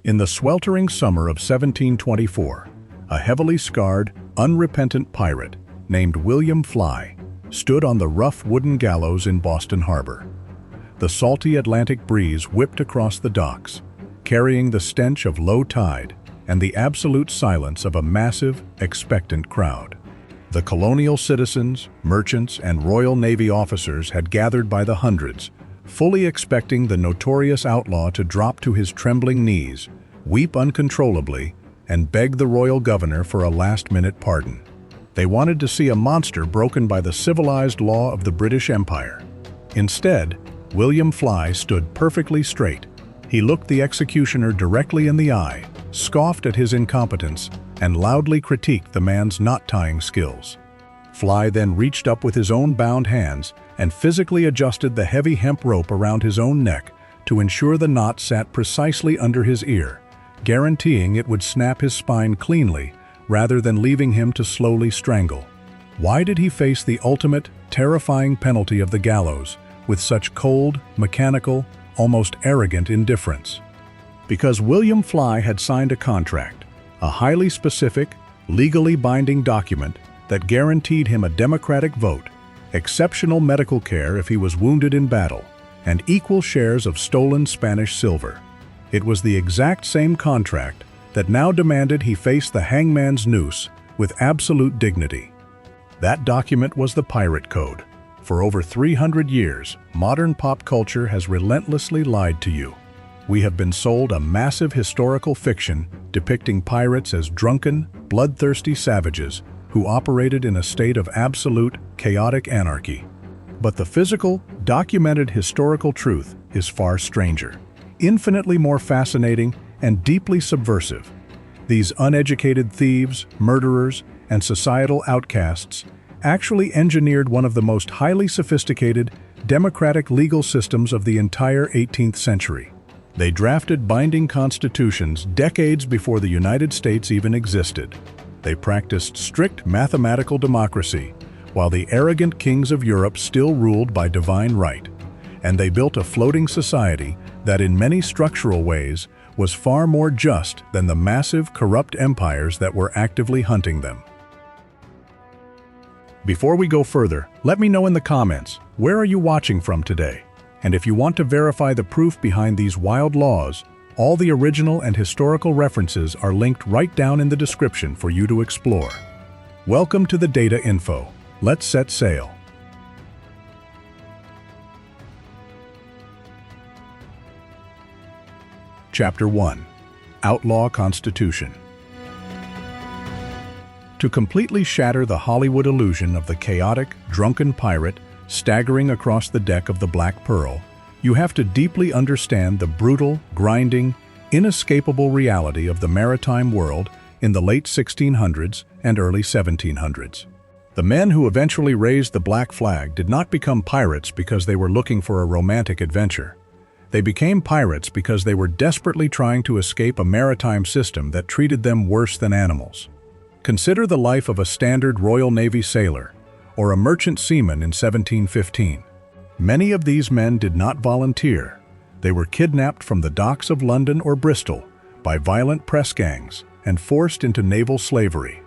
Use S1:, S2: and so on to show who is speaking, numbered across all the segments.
S1: In the sweltering summer of 1724, a heavily scarred, unrepentant pirate named William Fly stood on the rough wooden gallows in Boston Harbor. The salty Atlantic breeze whipped across the docks, carrying the stench of low tide and the absolute silence of a massive, expectant crowd. The colonial citizens, merchants, and Royal Navy officers had gathered by the hundreds, fully expecting the notorious outlaw to drop to his trembling knees, weep uncontrollably, and beg the royal governor for a last-minute pardon. They wanted to see a monster broken by the civilized law of the British Empire. Instead, William Fly stood perfectly straight. He looked the executioner directly in the eye, scoffed at his incompetence, and loudly critiqued the man's knot-tying skills. Fly then reached up with his own bound hands and physically adjusted the heavy hemp rope around his own neck to ensure the knot sat precisely under his ear, guaranteeing it would snap his spine cleanly rather than leaving him to slowly strangle. Why did he face the ultimate, terrifying penalty of the gallows with such cold, mechanical, almost arrogant indifference? Because William Fly had signed a contract, a highly specific, legally binding document that guaranteed him a democratic vote, exceptional medical care if he was wounded in battle, and equal shares of stolen Spanish silver. It was the exact same contract that now demanded he face the hangman's noose with absolute dignity. That document was the Pirate Code. For over 300 years, modern pop culture has relentlessly lied to you. We have been sold a massive historical fiction depicting pirates as drunken, bloodthirsty savages who operated in a state of absolute, chaotic anarchy. But the physical, documented historical truth is far stranger, infinitely more fascinating, and deeply subversive. These uneducated thieves, murderers, and societal outcasts actually engineered one of the most highly sophisticated, democratic legal systems of the entire 18th century. They drafted binding constitutions decades before the United States even existed. They practiced strict mathematical democracy, while the arrogant kings of Europe still ruled by divine right. And they built a floating society that in many structural ways was far more just than the massive, corrupt empires that were actively hunting them. Before we go further, let me know in the comments, where are you watching from today? And if you want to verify the proof behind these wild laws, all the original and historical references are linked right down in the description for you to explore. Welcome to the Data Info. Let's set sail. Chapter 1. Outlaw Constitution. To completely shatter the Hollywood illusion of the chaotic, drunken pirate staggering across the deck of the Black Pearl, you have to deeply understand the brutal, grinding, inescapable reality of the maritime world in the late 1600s and early 1700s. The men who eventually raised the black flag did not become pirates because they were looking for a romantic adventure. They became pirates because they were desperately trying to escape a maritime system that treated them worse than animals. Consider the life of a standard Royal Navy sailor or a merchant seaman in 1715. Many of these men did not volunteer. They were kidnapped from the docks of London or Bristol by violent press gangs and forced into naval slavery.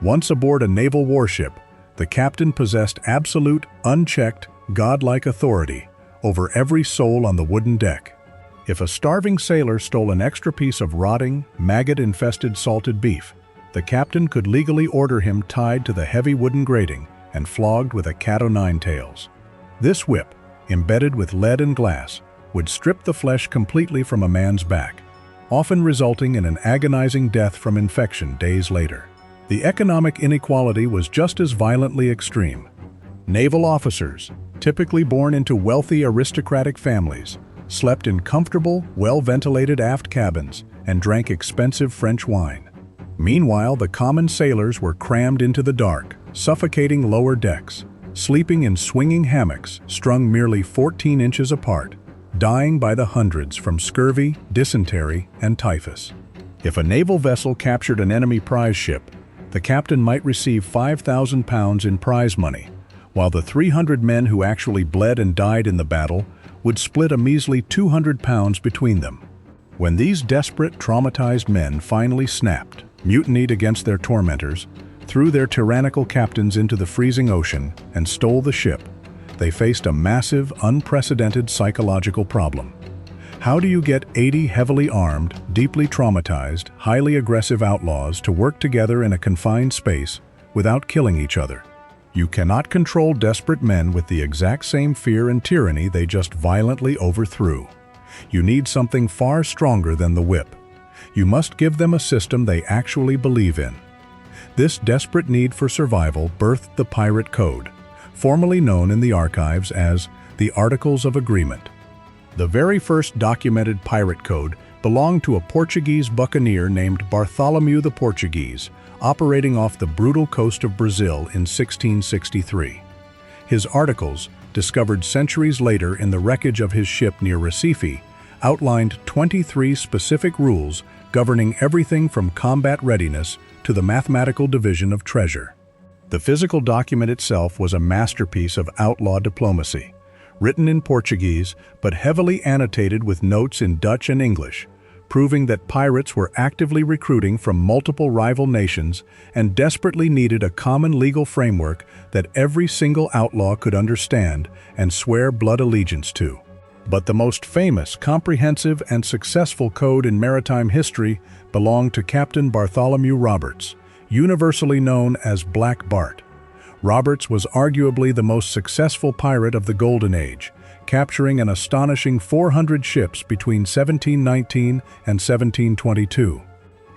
S1: Once aboard a naval warship, the captain possessed absolute, unchecked, godlike authority over every soul on the wooden deck. If a starving sailor stole an extra piece of rotting, maggot-infested salted beef, the captain could legally order him tied to the heavy wooden grating and flogged with a cat-o'-nine tails. This whip, embedded with lead and glass, would strip the flesh completely from a man's back, often resulting in an agonizing death from infection days later. The economic inequality was just as violently extreme. Naval officers, typically born into wealthy aristocratic families, slept in comfortable, well-ventilated aft cabins and drank expensive French wine. Meanwhile, the common sailors were crammed into the dark, suffocating lower decks, sleeping in swinging hammocks strung merely 14 inches apart, dying by the hundreds from scurvy, dysentery, and typhus. If a naval vessel captured an enemy prize ship, the captain might receive £5,000 in prize money, while the 300 men who actually bled and died in the battle would split a measly £200 between them. When these desperate, traumatized men finally snapped, mutinied against their tormentors, threw their tyrannical captains into the freezing ocean, and stole the ship, they faced a massive, unprecedented psychological problem. How do you get 80 heavily armed, deeply traumatized, highly aggressive outlaws to work together in a confined space without killing each other? You cannot control desperate men with the exact same fear and tyranny they just violently overthrew. You need something far stronger than the whip. You must give them a system they actually believe in. This desperate need for survival birthed the Pirate Code, formerly known in the archives as the Articles of Agreement. The very first documented pirate code belonged to a Portuguese buccaneer named Bartholomew the Portuguese, operating off the brutal coast of Brazil in 1663. His articles, discovered centuries later in the wreckage of his ship near Recife, outlined 23 specific rules governing everything from combat readiness to the mathematical division of treasure. The physical document itself was a masterpiece of outlaw diplomacy, written in Portuguese but heavily annotated with notes in Dutch and English, proving that pirates were actively recruiting from multiple rival nations and desperately needed a common legal framework that every single outlaw could understand and swear blood allegiance to. But the most famous, comprehensive, and successful code in maritime history belonged to Captain Bartholomew Roberts, universally known as Black Bart. Roberts was arguably the most successful pirate of the Golden Age, capturing an astonishing 400 ships between 1719 and 1722.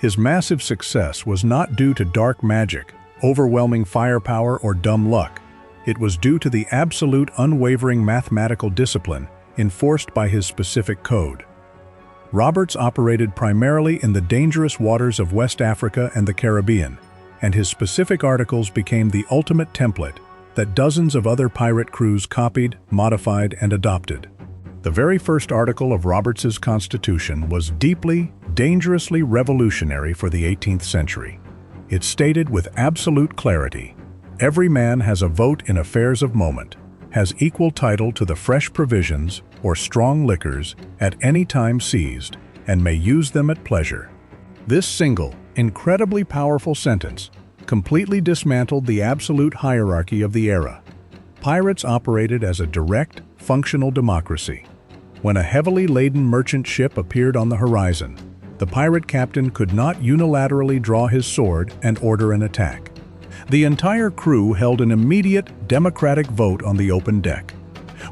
S1: His massive success was not due to dark magic, overwhelming firepower, or dumb luck. It was due to the absolute unwavering mathematical discipline enforced by his specific code. Roberts operated primarily in the dangerous waters of West Africa and the Caribbean, and his specific articles became the ultimate template that dozens of other pirate crews copied, modified, and adopted. The very first article of Roberts's Constitution was deeply, dangerously revolutionary for the 18th century. It stated with absolute clarity, "Every man has a vote in affairs of moment, has equal title to the fresh provisions or strong liquors at any time seized, and may use them at pleasure." This single, incredibly powerful sentence completely dismantled the absolute hierarchy of the era. Pirates operated as a direct, functional democracy. When a heavily laden merchant ship appeared on the horizon, the pirate captain could not unilaterally draw his sword and order an attack. The entire crew held an immediate, democratic vote on the open deck.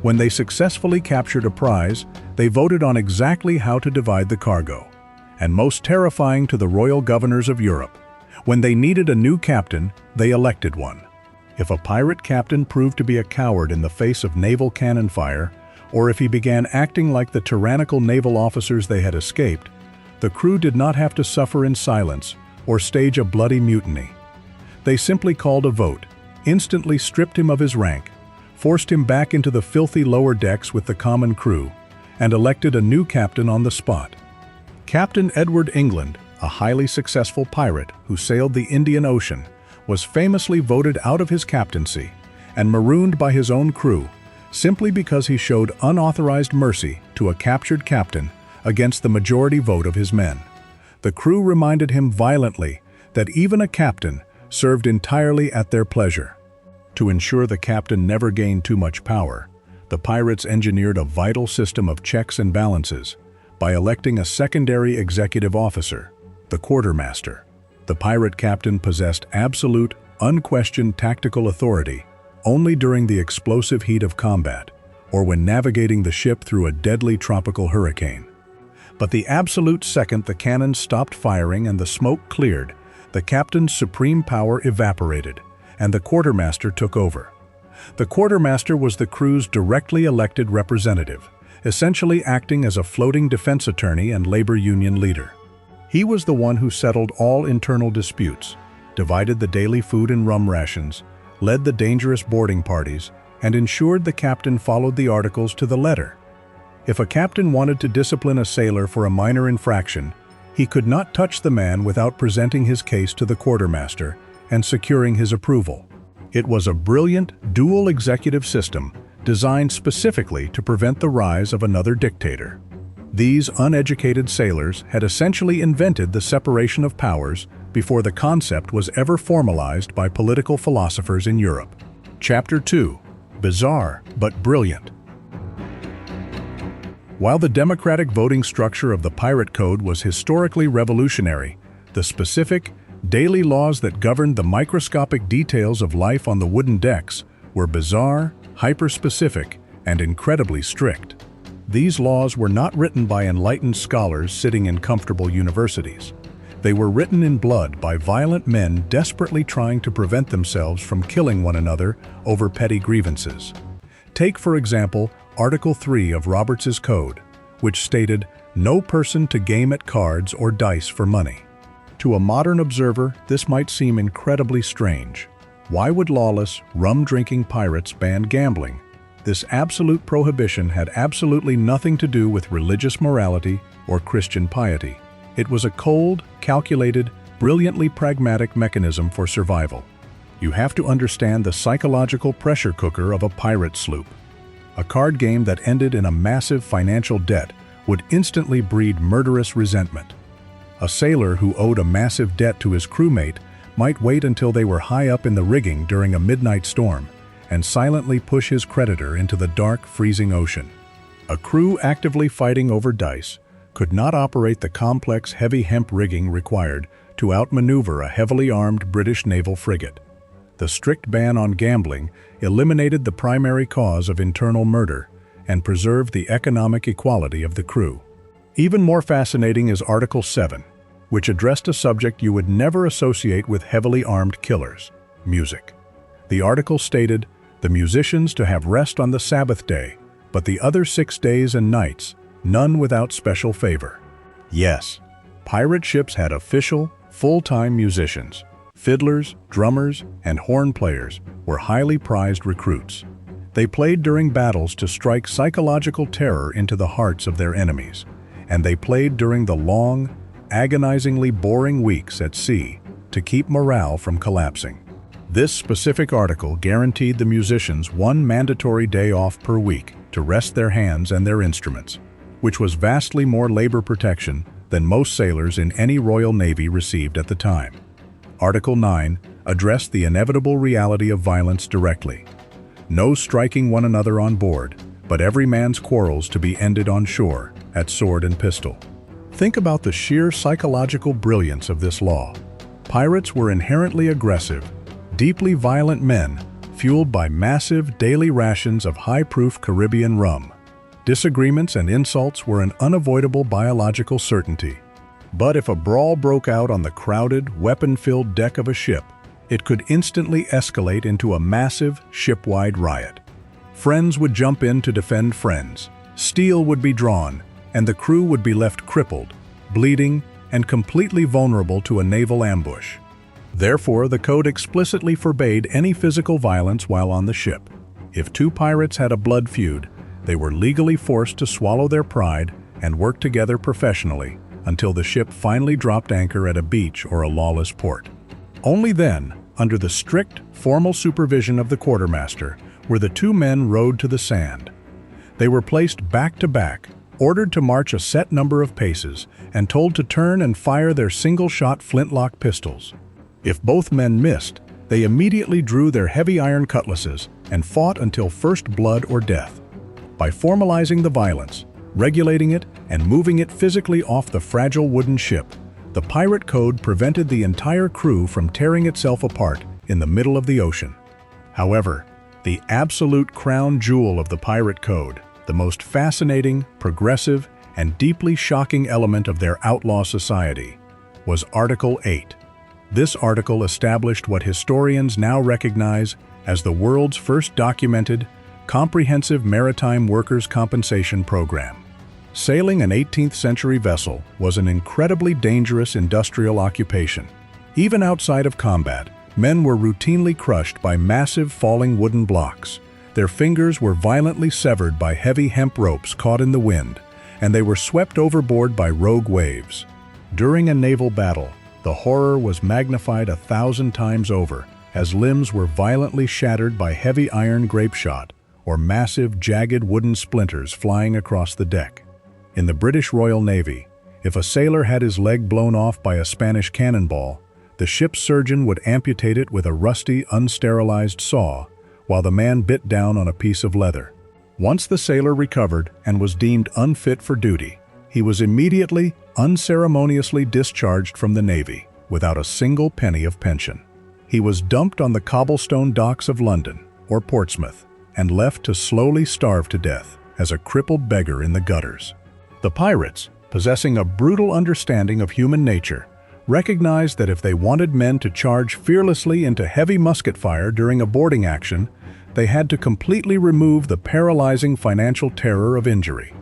S1: When they successfully captured a prize, they voted on exactly how to divide the cargo. And most terrifying to the royal governors of Europe, when they needed a new captain, they elected one. If a pirate captain proved to be a coward in the face of naval cannon fire, or if he began acting like the tyrannical naval officers they had escaped, the crew did not have to suffer in silence or stage a bloody mutiny. They simply called a vote, instantly stripped him of his rank, forced him back into the filthy lower decks with the common crew, and elected a new captain on the spot. Captain Edward England, a highly successful pirate who sailed the Indian Ocean, was famously voted out of his captaincy and marooned by his own crew simply because he showed unauthorized mercy to a captured captain against the majority vote of his men. The crew reminded him violently that even a captain served entirely at their pleasure. To ensure the captain never gained too much power, the pirates engineered a vital system of checks and balances by electing a secondary executive officer, the quartermaster. The pirate captain possessed absolute, unquestioned tactical authority only during the explosive heat of combat or when navigating the ship through a deadly tropical hurricane. But the absolute second the cannons stopped firing and the smoke cleared, the captain's supreme power evaporated, and the quartermaster took over. The quartermaster was the crew's directly elected representative, essentially acting as a floating defense attorney and labor union leader. He was the one who settled all internal disputes, divided the daily food and rum rations, led the dangerous boarding parties, and ensured the captain followed the articles to the letter. If a captain wanted to discipline a sailor for a minor infraction, he could not touch the man without presenting his case to the quartermaster and securing his approval. It was a brilliant, dual executive system designed specifically to prevent the rise of another dictator. These uneducated sailors had essentially invented the separation of powers before the concept was ever formalized by political philosophers in Europe. Chapter 2. Bizarre but brilliant. While the democratic voting structure of the pirate code was historically revolutionary, the specific, daily laws that governed the microscopic details of life on the wooden decks were bizarre, hyper-specific, and incredibly strict. These laws were not written by enlightened scholars sitting in comfortable universities. They were written in blood by violent men desperately trying to prevent themselves from killing one another over petty grievances. Take, for example, Article 3 of Roberts's Code, which stated, "No person to game at cards or dice for money." To a modern observer, this might seem incredibly strange. Why would lawless, rum-drinking pirates ban gambling? This absolute prohibition had absolutely nothing to do with religious morality or Christian piety. It was a cold, calculated, brilliantly pragmatic mechanism for survival. You have to understand the psychological pressure cooker of a pirate sloop. A card game that ended in a massive financial debt would instantly breed murderous resentment. A sailor who owed a massive debt to his crewmate might wait until they were high up in the rigging during a midnight storm and silently push his creditor into the dark, freezing ocean. A crew actively fighting over dice could not operate the complex, heavy hemp rigging required to outmaneuver a heavily armed British naval frigate. The strict ban on gambling eliminated the primary cause of internal murder and preserved the economic equality of the crew. Even more fascinating is Article 7, which addressed a subject you would never associate with heavily armed killers: music. The article stated, "The musicians to have rest on the Sabbath day, but the other 6 days and nights, none without special favor." Yes, pirate ships had official, full-time musicians. Fiddlers, drummers, and horn players were highly prized recruits. They played during battles to strike psychological terror into the hearts of their enemies, and they played during the long, agonizingly boring weeks at sea to keep morale from collapsing. This specific article guaranteed the musicians one mandatory day off per week to rest their hands and their instruments, which was vastly more labor protection than most sailors in any Royal Navy received at the time. Article 9 addressed the inevitable reality of violence directly. No striking one another on board, but every man's quarrels to be ended on shore, at sword and pistol. Think about the sheer psychological brilliance of this law. Pirates were inherently aggressive, deeply violent men, fueled by massive daily rations of high-proof Caribbean rum. Disagreements and insults were an unavoidable biological certainty. But if a brawl broke out on the crowded, weapon-filled deck of a ship, it could instantly escalate into a massive, ship-wide riot. Friends would jump in to defend friends, steel would be drawn, and the crew would be left crippled, bleeding, and completely vulnerable to a naval ambush. Therefore, the code explicitly forbade any physical violence while on the ship. If two pirates had a blood feud, they were legally forced to swallow their pride and work together professionally until the ship finally dropped anchor at a beach or a lawless port. Only then, under the strict, formal supervision of the quartermaster, were the two men rowed to the sand. They were placed back to back, ordered to march a set number of paces, and told to turn and fire their single-shot flintlock pistols. If both men missed, they immediately drew their heavy iron cutlasses and fought until first blood or death. By formalizing the violence, regulating it, and moving it physically off the fragile wooden ship, the pirate code prevented the entire crew from tearing itself apart in the middle of the ocean. However, the absolute crown jewel of the pirate code, the most fascinating, progressive, and deeply shocking element of their outlaw society, was Article 8. This article established what historians now recognize as the world's first documented, comprehensive maritime workers' compensation program. Sailing an 18th-century vessel was an incredibly dangerous industrial occupation. Even outside of combat, men were routinely crushed by massive falling wooden blocks. Their fingers were violently severed by heavy hemp ropes caught in the wind, and they were swept overboard by rogue waves. During a naval battle, the horror was magnified 1,000 times over, as limbs were violently shattered by heavy iron grape shot or massive, jagged wooden splinters flying across the deck. In the British Royal Navy, if a sailor had his leg blown off by a Spanish cannonball, the ship's surgeon would amputate it with a rusty, unsterilized saw, while the man bit down on a piece of leather. Once the sailor recovered and was deemed unfit for duty, he was immediately, unceremoniously discharged from the Navy, without a single penny of pension. He was dumped on the cobblestone docks of London or Portsmouth and left to slowly starve to death as a crippled beggar in the gutters. The pirates, possessing a brutal understanding of human nature, recognized that if they wanted men to charge fearlessly into heavy musket fire during a boarding action, they had to completely remove the paralyzing financial terror of injury.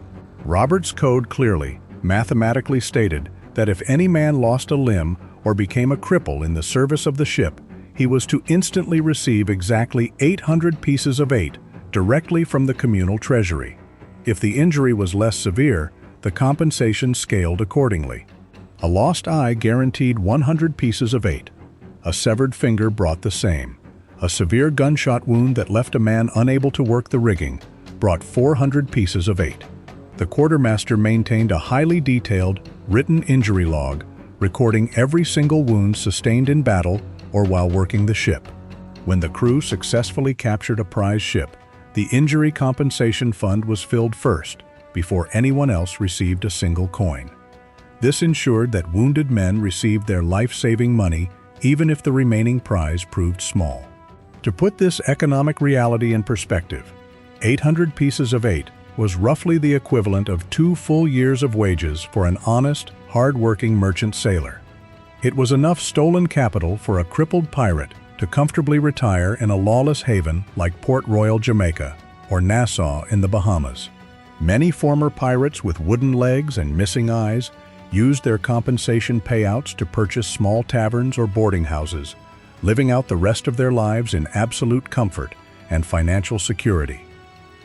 S1: Roberts' code clearly, mathematically stated that if any man lost a limb or became a cripple in the service of the ship, he was to instantly receive exactly 800 pieces of 8 directly from the communal treasury. If the injury was less severe, the compensation scaled accordingly. A lost eye guaranteed 100 pieces of 8. A severed finger brought the same. A severe gunshot wound that left a man unable to work the rigging brought 400 pieces of 8. The quartermaster maintained a highly detailed, written injury log, recording every single wound sustained in battle or while working the ship. When the crew successfully captured a prize ship, the injury compensation fund was filled first, before anyone else received a single coin. This ensured that wounded men received their life-saving money even if the remaining prize proved small. To put this economic reality in perspective, 800 pieces of 8 was roughly the equivalent of 2 full years of wages for an honest, hard-working merchant sailor. It was enough stolen capital for a crippled pirate to comfortably retire in a lawless haven like Port Royal, Jamaica, or Nassau in the Bahamas. Many former pirates with wooden legs and missing eyes used their compensation payouts to purchase small taverns or boarding houses, living out the rest of their lives in absolute comfort and financial security.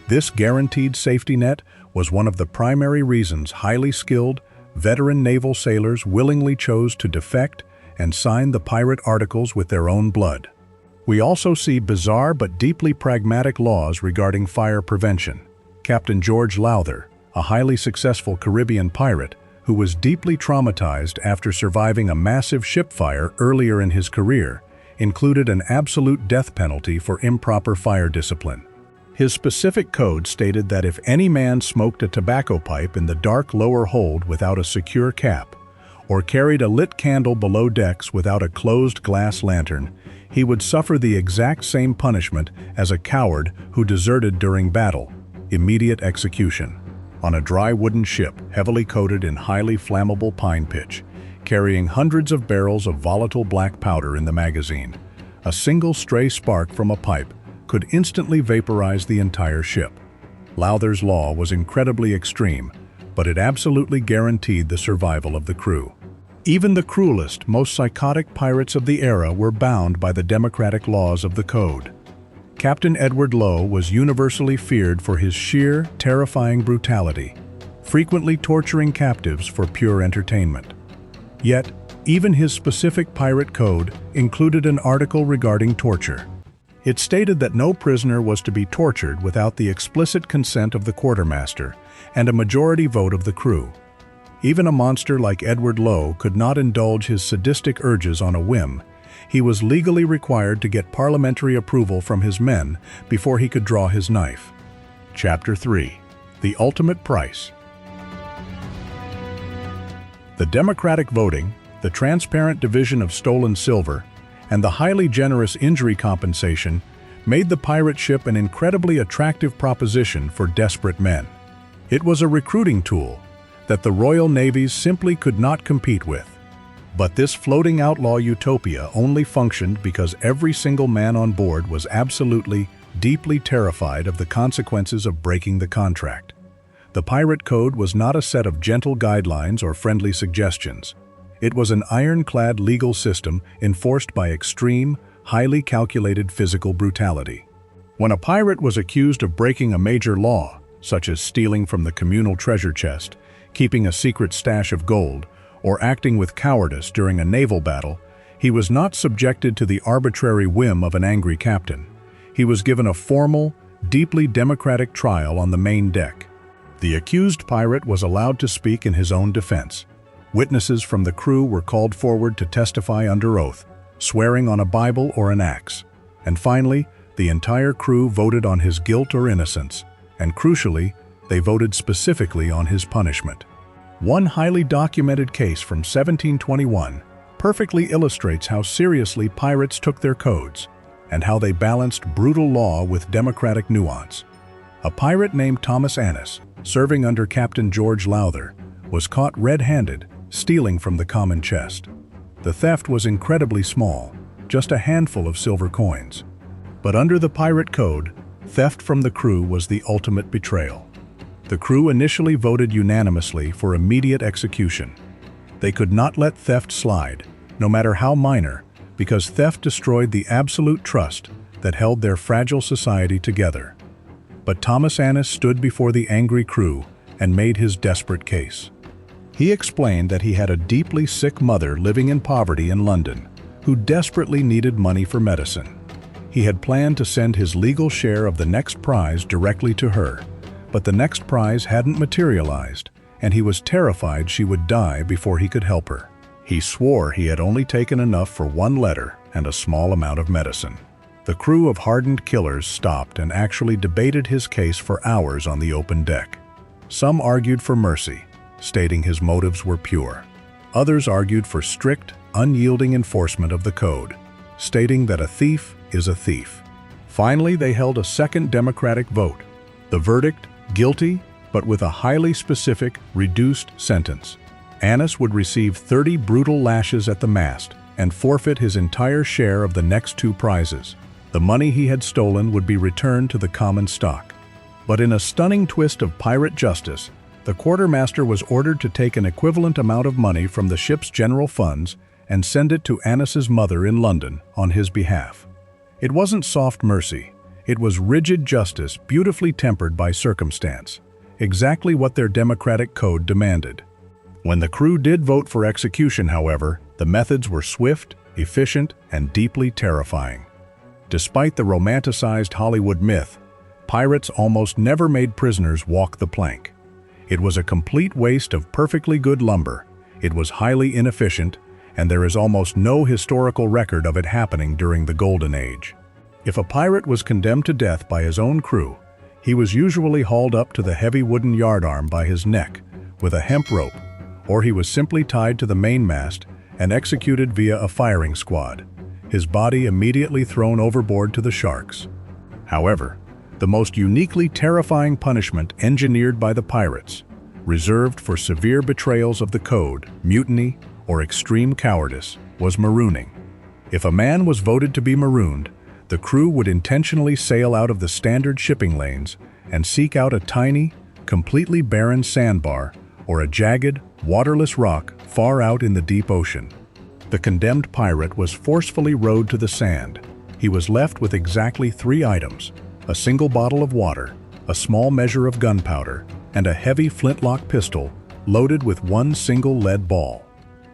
S1: This guaranteed safety net was one of the primary reasons highly skilled, veteran naval sailors willingly chose to defect and sign the pirate articles with their own blood. We also see bizarre but deeply pragmatic laws regarding fire prevention. Captain George Lowther, a highly successful Caribbean pirate who was deeply traumatized after surviving a massive ship fire earlier in his career, included an absolute death penalty for improper fire discipline. His specific code stated that if any man smoked a tobacco pipe in the dark lower hold without a secure cap, or carried a lit candle below decks without a closed glass lantern, he would suffer the exact same punishment as a coward who deserted during battle: immediate execution. On a dry wooden ship heavily coated in highly flammable pine pitch, carrying hundreds of barrels of volatile black powder in the magazine, a single stray spark from a pipe could instantly vaporize the entire ship. Lowther's law was incredibly extreme, but it absolutely guaranteed the survival of the crew. Even the cruelest, most psychotic pirates of the era were bound by the democratic laws of the code. Captain Edward Lowe was universally feared for his sheer, terrifying brutality, frequently torturing captives for pure entertainment. Yet, even his specific pirate code included an article regarding torture. It stated that no prisoner was to be tortured without the explicit consent of the quartermaster and a majority vote of the crew. Even a monster like Edward Lowe could not indulge his sadistic urges on a whim. He was legally required to get parliamentary approval from his men before he could draw his knife. Chapter 3. The Ultimate Price. The democratic voting, the transparent division of stolen silver, and the highly generous injury compensation made the pirate ship an incredibly attractive proposition for desperate men. It was a recruiting tool that the Royal Navies simply could not compete with. But this floating outlaw utopia only functioned because every single man on board was absolutely, deeply terrified of the consequences of breaking the contract. The pirate code was not a set of gentle guidelines or friendly suggestions. It was an ironclad legal system enforced by extreme, highly calculated physical brutality. When a pirate was accused of breaking a major law, such as stealing from the communal treasure chest, keeping a secret stash of gold, or acting with cowardice during a naval battle, he was not subjected to the arbitrary whim of an angry captain. He was given a formal, deeply democratic trial on the main deck. The accused pirate was allowed to speak in his own defense. Witnesses from the crew were called forward to testify under oath, swearing on a Bible or an axe. And finally, the entire crew voted on his guilt or innocence, and crucially, they voted specifically on his punishment. One highly documented case from 1721 perfectly illustrates how seriously pirates took their codes and how they balanced brutal law with democratic nuance. A pirate named Thomas Annis, serving under Captain George Lowther, was caught red-handed, stealing from the common chest. The theft was incredibly small, just a handful of silver coins. But under the pirate code, theft from the crew was the ultimate betrayal. The crew initially voted unanimously for immediate execution. They could not let theft slide, no matter how minor, because theft destroyed the absolute trust that held their fragile society together. But Thomas Annis stood before the angry crew and made his desperate case. He explained that he had a deeply sick mother living in poverty in London, who desperately needed money for medicine. He had planned to send his legal share of the next prize directly to her, but the next prize hadn't materialized, and he was terrified she would die before he could help her. He swore he had only taken enough for one letter and a small amount of medicine. The crew of hardened killers stopped and actually debated his case for hours on the open deck. Some argued for mercy, stating his motives were pure. Others argued for strict, unyielding enforcement of the code, stating that a thief is a thief. Finally, they held a second democratic vote. The verdict, guilty, but with a highly specific, reduced sentence. Annis would receive 30 brutal lashes at the mast and forfeit his entire share of the next two prizes. The money he had stolen would be returned to the common stock. But in a stunning twist of pirate justice, the quartermaster was ordered to take an equivalent amount of money from the ship's general funds and send it to Annis's mother in London on his behalf. It wasn't soft mercy. It was rigid justice beautifully tempered by circumstance, exactly what their democratic code demanded. When the crew did vote for execution, however, the methods were swift, efficient, and deeply terrifying. Despite the romanticized Hollywood myth, pirates almost never made prisoners walk the plank. It was a complete waste of perfectly good lumber, it was highly inefficient, and there is almost no historical record of it happening during the Golden Age. If a pirate was condemned to death by his own crew, he was usually hauled up to the heavy wooden yardarm by his neck with a hemp rope, or he was simply tied to the mainmast and executed via a firing squad, his body immediately thrown overboard to the sharks. However, the most uniquely terrifying punishment engineered by the pirates, reserved for severe betrayals of the code, mutiny, or extreme cowardice, was marooning. If a man was voted to be marooned, the crew would intentionally sail out of the standard shipping lanes and seek out a tiny, completely barren sandbar or a jagged, waterless rock far out in the deep ocean. The condemned pirate was forcefully rowed to the sand. He was left with exactly 3 items: a single bottle of water, a small measure of gunpowder, and a heavy flintlock pistol loaded with one single lead ball.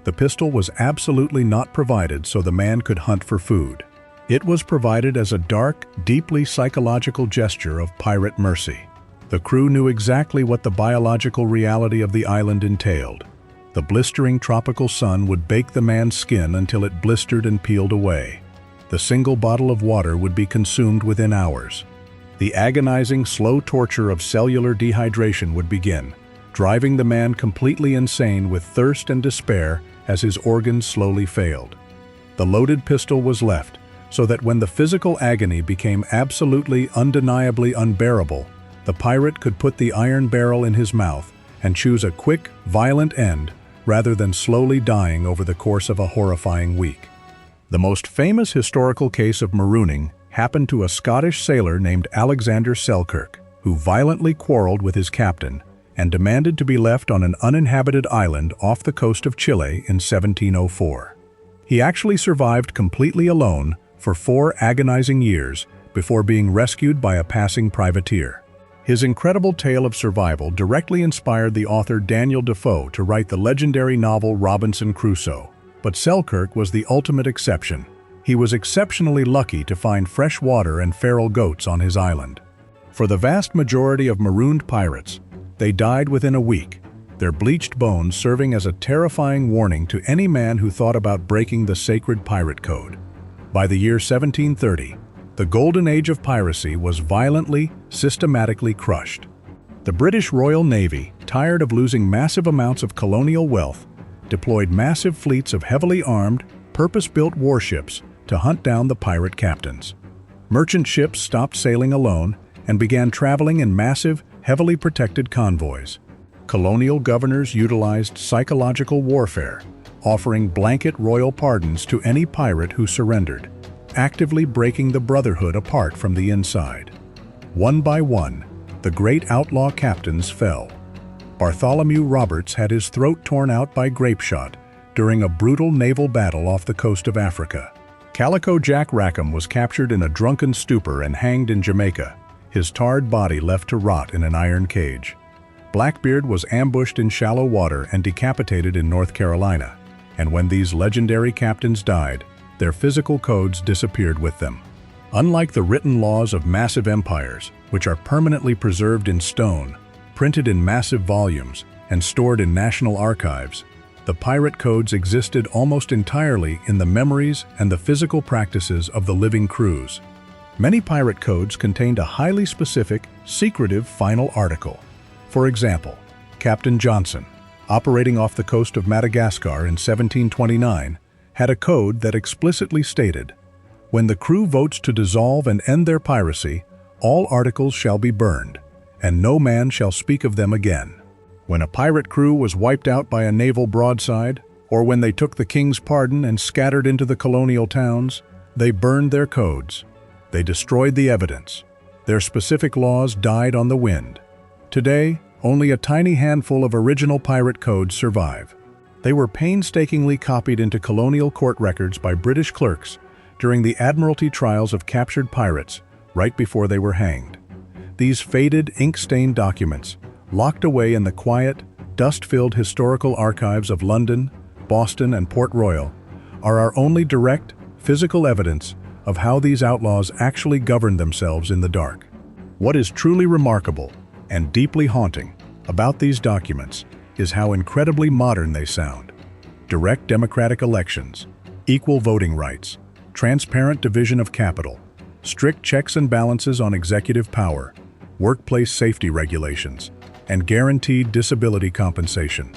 S1: The pistol was absolutely not provided so the man could hunt for food. It was provided as a dark, deeply psychological gesture of pirate mercy. The crew knew exactly what the biological reality of the island entailed. The blistering tropical sun would bake the man's skin until it blistered and peeled away. The single bottle of water would be consumed within hours. The agonizing, slow torture of cellular dehydration would begin, driving the man completely insane with thirst and despair as his organs slowly failed. The loaded pistol was left, so that when the physical agony became absolutely, undeniably unbearable, the pirate could put the iron barrel in his mouth and choose a quick, violent end rather than slowly dying over the course of a horrifying week. The most famous historical case of marooning happened to a Scottish sailor named Alexander Selkirk, who violently quarreled with his captain and demanded to be left on an uninhabited island off the coast of Chile in 1704. He actually survived completely alone for 4 agonizing years before being rescued by a passing privateer. His incredible tale of survival directly inspired the author Daniel Defoe to write the legendary novel Robinson Crusoe. But Selkirk was the ultimate exception. He was exceptionally lucky to find fresh water and feral goats on his island. For the vast majority of marooned pirates, They died within a week, their bleached bones serving as a terrifying warning to any man who thought about breaking the sacred pirate code. By the year 1730, the golden age of piracy was violently, systematically crushed. The British Royal Navy, tired of losing massive amounts of colonial wealth, deployed massive fleets of heavily armed, purpose-built warships to hunt down the pirate captains. Merchant ships stopped sailing alone and began traveling in massive, heavily protected convoys. Colonial governors utilized psychological warfare, offering blanket royal pardons to any pirate who surrendered, actively breaking the brotherhood apart from the inside. One by one, the great outlaw captains fell. Bartholomew Roberts had his throat torn out by grape shot during a brutal naval battle off the coast of Africa. Calico Jack Rackham was captured in a drunken stupor and hanged in Jamaica, his tarred body left to rot in an iron cage. Blackbeard was ambushed in shallow water and decapitated in North Carolina, and when these legendary captains died, their physical codes disappeared with them. Unlike the written laws of massive empires, which are permanently preserved in stone, printed in massive volumes, and stored in national archives, the pirate codes existed almost entirely in the memories and the physical practices of the living crews. Many pirate codes contained a highly specific, secretive final article. For example, Captain Johnson, operating off the coast of Madagascar in 1729, had a code that explicitly stated, "When the crew votes to dissolve and end their piracy, all articles shall be burned, and no man shall speak of them again." When a pirate crew was wiped out by a naval broadside, or when they took the king's pardon and scattered into the colonial towns, they burned their codes. They destroyed the evidence. Their specific laws died on the wind. Today, only a tiny handful of original pirate codes survive. They were painstakingly copied into colonial court records by British clerks during the Admiralty trials of captured pirates right before they were hanged. These faded, ink-stained documents, locked away in the quiet, dust-filled historical archives of London, Boston, and Port Royal, are our only direct, physical evidence of how these outlaws actually governed themselves in the dark. What is truly remarkable and deeply haunting about these documents is how incredibly modern they sound. Direct democratic elections, equal voting rights, transparent division of capital, strict checks and balances on executive power, workplace safety regulations, and guaranteed disability compensation.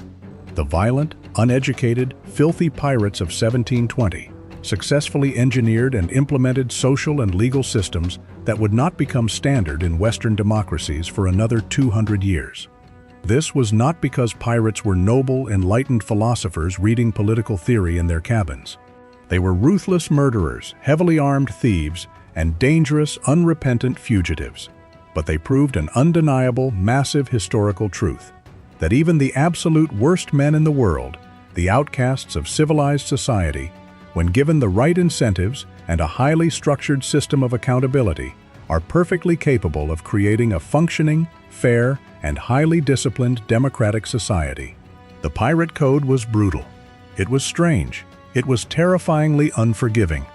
S1: The violent, uneducated, filthy pirates of 1720 successfully engineered and implemented social and legal systems that would not become standard in Western democracies for another 200 years. This was not because pirates were noble, enlightened philosophers reading political theory in their cabins. They were ruthless murderers, heavily armed thieves, and dangerous, unrepentant fugitives. But they proved an undeniable, massive historical truth, that even the absolute worst men in the world, the outcasts of civilized society, when given the right incentives and a highly structured system of accountability, are perfectly capable of creating a functioning, fair, and highly disciplined democratic society. The pirate code was brutal. It was strange. It was terrifyingly unforgiving.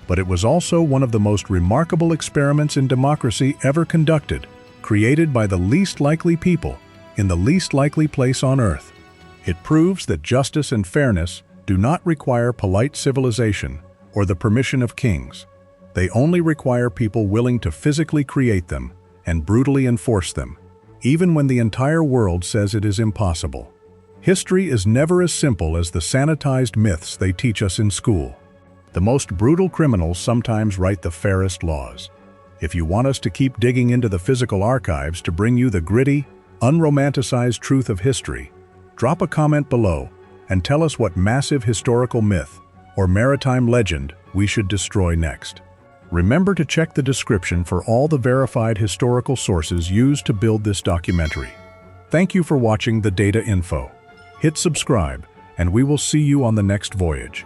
S1: But it was also one of the most remarkable experiments in democracy ever conducted, created by the least likely people in the least likely place on earth. It proves that justice and fairness do not require polite civilization or the permission of kings. They only require people willing to physically create them and brutally enforce them, even when the entire world says it is impossible. History is never as simple as the sanitized myths they teach us in school. The most brutal criminals sometimes write the fairest laws. If you want us to keep digging into the physical archives to bring you the gritty, unromanticized truth of history, drop a comment below and tell us what massive historical myth or maritime legend we should destroy next. Remember to check the description for all the verified historical sources used to build this documentary. Thank you for watching the Data Info. Hit subscribe, and we will see you on the next voyage.